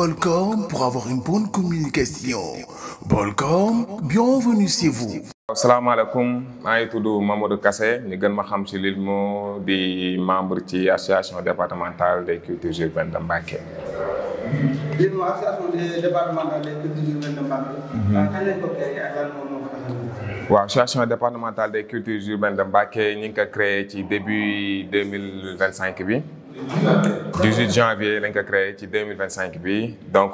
Bolcom pour avoir une bonne communication. Bolcom, bienvenue chez vous. asalaamaaleykum maa ngi tudd Mamadou Kassé ñu gën ma xam ci Lilmo di membre ci association départementale des cultures urbaines de Mbacké. Lilmo association départementale des cultures urbaines de Mbacké. kañ lañ ko créé ak lan moo ko tax a waaw association départementale des cultures urbaines de Mbacké ñu ngi ko créé ci début 2025 bi. 18 janvier lañ ko créé ci 2025 bi donc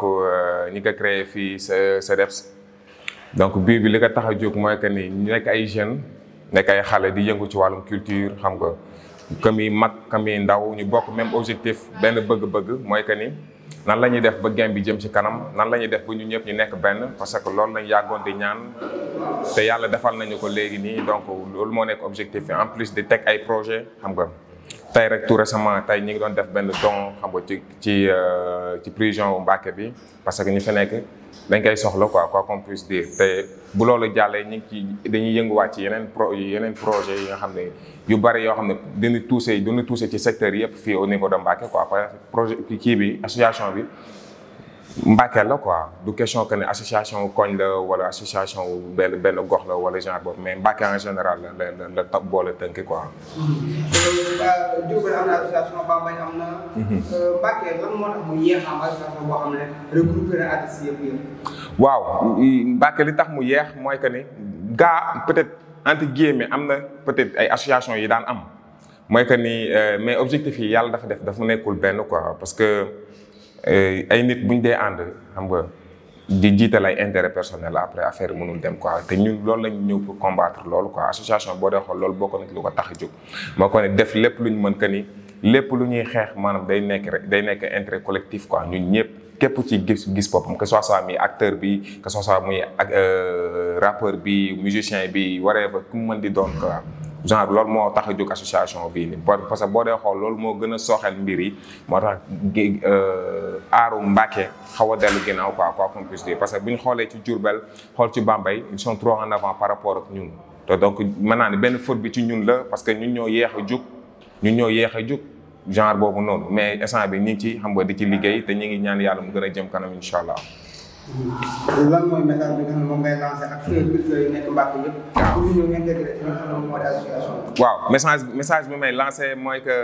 ñu ko créé fii CEDEPS. donc bii bi li ko tax a jóg mooy que ni ñu nekk ay jeunes nekk ay xale di yëngu ci wàllum culture xam nga comme yi mag comme yi ndaw ñu bokk même objectif benn bëgg-bëgg mooy que ni nan la ñuy def ba game bi jëm ci kanam nan la ñuy def ba ñu ñëpp ñu nekk benn parce que loolu lañ yàggoon di ñaan te yàlla defal nañu ko léegi nii donc loolu moo nekk objectif bi en plus di teg ay projet xam nga tey rek tout récemment tey ñu ngi doon def benn don xam nga ci prison Mbacké bi parce que ñu fi nekk dañ koy soxla quoi qu'on puisse dire te bu loolu jàllee ñu ngi ci dañuy yënguwaat ci yeneen projet yi nga xam ne yu bari yoo xam ne dina touché ci secteur yëpp fii au niveau de Mbacké quoi parce que projet kii bi association bi Mbacké la quoi du question que ne association koñ la wala association benn gox la wala genre boobu mais Mbacké en général la boole tënk quoi. Diourbel am na association Bambey am na. Mbacké lan moo tax mu yéex am association boo xam ne regroupé na artistes yëpp. waaw Mbacké li tax mu yéex mooy que ni peut-être entre guillemets am na peut-être ay association yi daan am mooy que ni mais objectif yi yàlla dafa nekkul benn quoi parce que. ay nit buñ dee ànd xam nga di jiital ay intérêt personnel après affaire yi mënul dem quoi te ñun loolu lañ ñëw pour combattre loolu quoi association boo dee xool loolu bokk na lu ko tax a jóg moo ko ne def lépp luñ mën que ni lépp lu ñuy xeex maanaam day nekk intérêt collectif quoi ñun ñëpp képp ci gis boppam que ce soit muy acteur bi que ce soit muy rappeur bi musicien bi waree ba ku mu mën di doon quoi genre loolu moo tax a jóg association bii nii parce que boo dee xool loolu moo gën a sooxeel mbir yi moo tax aaru Mbacké xaw a dellu ginnaaw quoi qu'on puisse dire parce que bu ñu xoolee ci Diourbel xool ci Bambey ils sont trop en avant par rapport ak ñun te donc mën naa ne benn faute bi ci ñun la parce que ñun ñoo yéex a jóg genre boobu noonu mais instant bi ñu ngi ci xam nga di ci liggéey te ñu ngi ñaan yàlla mu gën a jëm kanam incha allah. lan mooy message bi nga xam ne moom ngay lancé ak culture yi nekk Mbacké yëpp. pour ñu ñëw intégré ci li nga xam ne mooy association. waaw message bi may lancé mooy que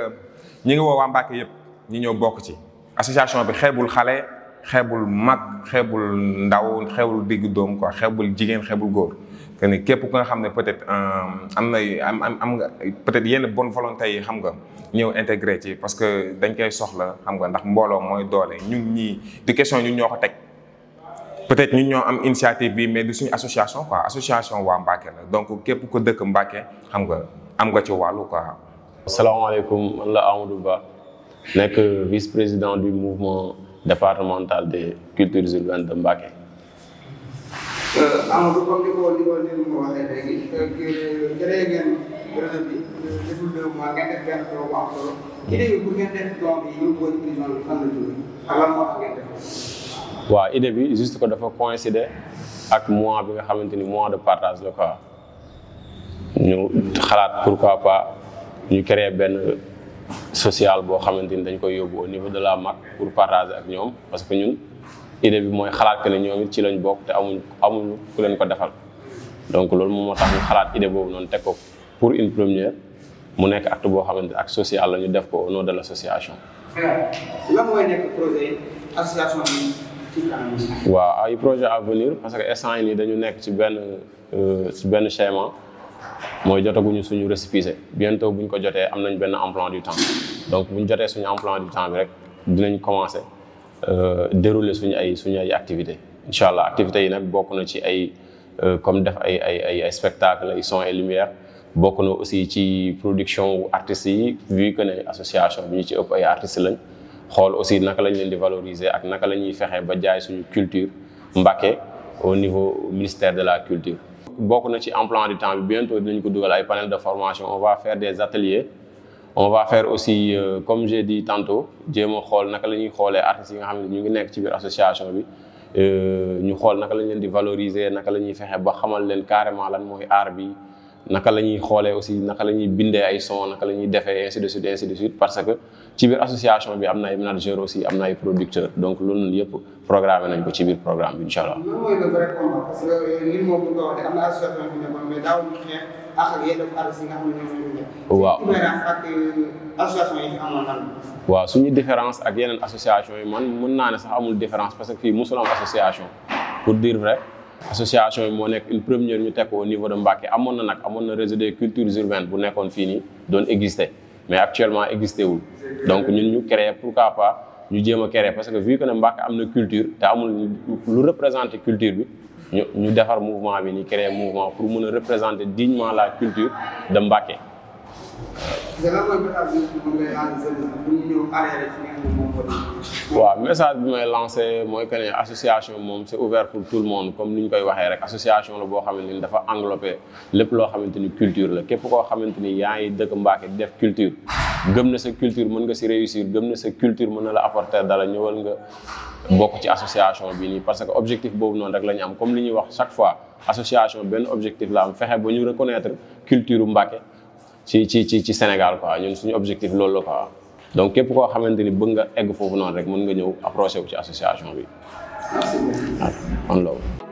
ñi ngi woo waa Mbacké yëpp ñi ñëw bokk ci association bi xeebul xale xeebul mag xeebul ndaw xeebul diggu doom quoi xeebul jigéen xeebul góor que ni képp ku nga xam ne peut-être am nga peut-être yenn bonne volonté yi xam nga ñëw intégré ci parce que dañ koy soxla xam nga ndax mbooloo mooy doole ñun ñii di question ñun ñoo ko teg. peut-être ñun ñoo am initiative bi mais du suñu association quoi association waa Mbacké la donc képp ko dëkk Mbacké xam nga am nga ci wàllu quoi. asalaamaaleykum man la Amadou Ba nekk vice-président du mouvement départemental des cultures urbaines de Mbacké. Amadou comme ni ko waxee léegi jërëjëf ngeen projet bi deful 2 mois ngeen def benn pro bu am solo. idée bi bu ngeen def don bi ñu ko prison bi fan la jógee ak lan moo tax ngeen def. waaw idée bi juste que dafa coïncider ak mois bi nga xamante ni mois de partage la quoi ñu xalaat pourquoi pas ñu créer benn social boo xamante ni dañ koy yóbbu au niveau de la MAC pour partager ak ñoom parce que ñun idée bi mooy xalaat que ne ñoom it ci lañ bokk te amuñu ku leen ko defal donc loolu moom moo tax ñu xalaat idée boobu noonu teg ko pour une première mu nekk acte boo xamante ni acte social la ñu def ko au nom de l'association. lan mooy nekk projet association bi. waaw ay projet à venir parce que instant yi nii dañu nekk ci benn schéma mooy jotaguñu suñu récépissé bientôt buñ ko jotee am nañ benn emploi du temps donc buñ jotee suñu emploi du temps bi rek dinañ commencer dérouler suñu ay activités incha allah activités yi nag bokk na ci ay comme def ay spectacle ay son et lumière bokk na aussi ci production artistes yi vu que ne association bi ñu ci ëpp ay artistes lañ. xool aussi naka lañ leen di valoriser ak naka la ñuy fexee ba jaay suñu culture Mbacké au niveau ministère de la culture. bokk na ci emploi du temps bi bientôt dinañ ko dugal ay panel de formation on va faire des ateliers on va faire aussi comme j'ai dit tantôt jéem a xool naka la ñuy xoolee artistes yi nga xam ne ñu ngi nekk ci biir association bi ñu xool naka lañ leen di valoriser naka la ñuy fexe ba xamal leen carrément lan mooy art bi naka la ñuy xoolee aussi naka la ñuy bindee ay son naka la ñuy defee ainsi de suite parce que ci biir association bi am na ay managers aussi am na ay producteurs donc loolu yëpp programmé nañ ko ci biir programme bi incha allah. lan mooy le vrai combat parce que nit moom bu ko waxee am na association bi nekkoon mais daawuñu xeex ak yéen artistes yi nga xam ne ñoom ñoo nekk. waaw différence ak association yi fi amoon lan. waaw suñu différence ak yeneen association yi man mën naa ne sax amul différence parce que fii musul am association pour dire vrai association yi moo nekk une première ñu teg ko au niveau de Mbacké amoon na réseau des cultures urbaines bu nekkoon fii nii doon exister mais actuellement existé wul donc ñun ñu créer pourquoi pas ñu jéem a créer parce que vu que ne Mbacké am na culture te amul lu représenter culture bi ñu defar mouvement bi ni créer mouvement pour mën a représenter dignement la culture de Mbacké. waaw message bi may lancé mooy que ne association moom c'est ouvert pour tout le monde comme ni ñu koy waxee rek association la boo xamante ni dafa englobé lépp loo xamante ni culture la képp koo xamante ni yaa ngi dëkk Mbacké di def culture gëm na sa culture mën nga si réussir gëm na sa culture mën na la apporter dara ñëwal nga bokk ci association bi nii parce que objectif boobu noonu rek la ñu am comme li ñuy wax chaque fois association benn objectif la am fexe ba ñu reconnaître culture Mbacké ci Sénégal quoi ñun suñu objectif loolu la quoi donc képp koo xamante ni bëgg nga egg foofu noonu rek mën nga ñëw approché wu ci association bi. Merci beaucoup. waaw